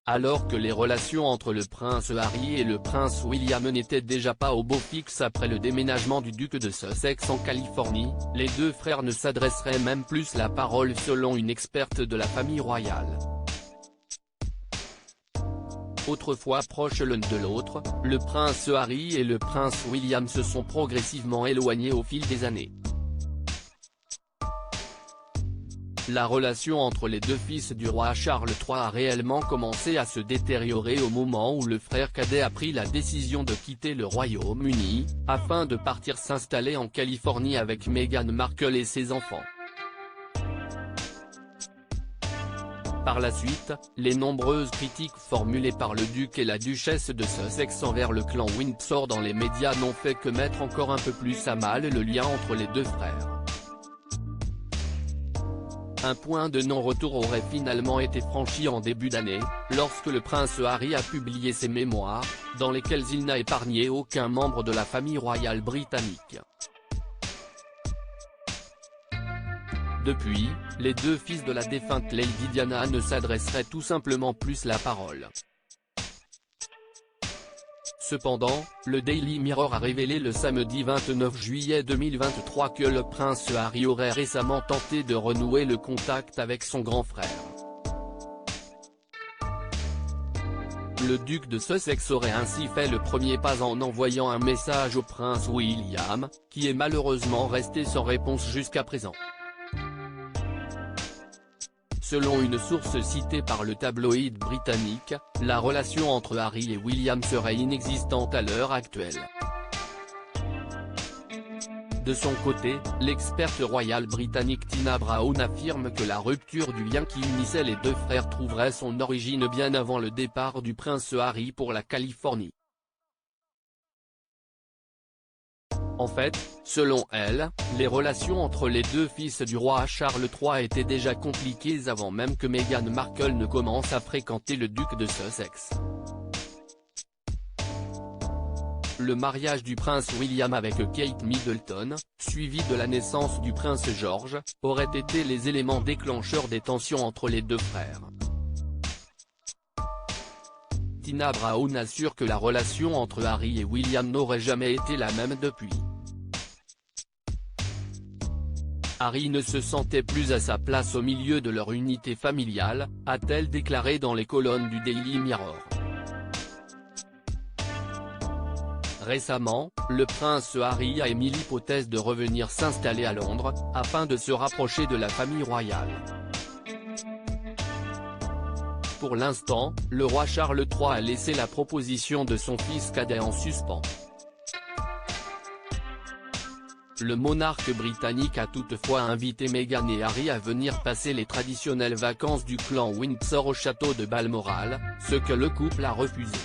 Alors que les relations entre le prince Harry et le prince William n'étaient déjà pas au beau fixe après le déménagement du duc de Sussex en Californie, les deux frères ne s'adresseraient même plus la parole selon une experte de la famille royale. Autrefois proches l'un de l'autre, le prince Harry et le prince William se sont progressivement éloignés au fil des années. La relation entre les deux fils du roi Charles III a réellement commencé à se détériorer au moment où le frère cadet a pris la décision de quitter le Royaume-Uni, afin de partir s'installer en Californie avec Meghan Markle et ses enfants. Par la suite, les nombreuses critiques formulées par le duc et la duchesse de Sussex envers le clan Windsor dans les médias n'ont fait que mettre encore un peu plus à mal le lien entre les deux frères. Un point de non-retour aurait finalement été franchi en début d'année, lorsque le prince Harry a publié ses mémoires, dans lesquelles il n'a épargné aucun membre de la famille royale britannique. Depuis, les deux fils de la défunte Lady Diana ne s'adresseraient tout simplement plus la parole. Cependant, le Daily Mirror a révélé le samedi 29 juillet 2023 que le prince Harry aurait récemment tenté de renouer le contact avec son grand frère. Le duc de Sussex aurait ainsi fait le premier pas en envoyant un message au prince William, qui est malheureusement resté sans réponse jusqu'à présent. Selon une source citée par le tabloïd britannique, la relation entre Harry et William serait inexistante à l'heure actuelle. De son côté, l'experte royale britannique Tina Brown affirme que la rupture du lien qui unissait les deux frères trouverait son origine bien avant le départ du prince Harry pour la Californie. En fait, selon elle, les relations entre les deux fils du roi Charles III étaient déjà compliquées avant même que Meghan Markle ne commence à fréquenter le duc de Sussex. Le mariage du prince William avec Kate Middleton, suivi de la naissance du prince George, auraient été les éléments déclencheurs des tensions entre les deux frères. Tina Brown assure que la relation entre Harry et William n'aurait jamais été la même depuis. Harry ne se sentait plus à sa place au milieu de leur unité familiale, a-t-elle déclaré dans les colonnes du Daily Mirror. Récemment, le prince Harry a émis l'hypothèse de revenir s'installer à Londres, afin de se rapprocher de la famille royale. Pour l'instant, le roi Charles III a laissé la proposition de son fils cadet en suspens. Le monarque britannique a toutefois invité Meghan et Harry à venir passer les traditionnelles vacances du clan Windsor au château de Balmoral, ce que le couple a refusé.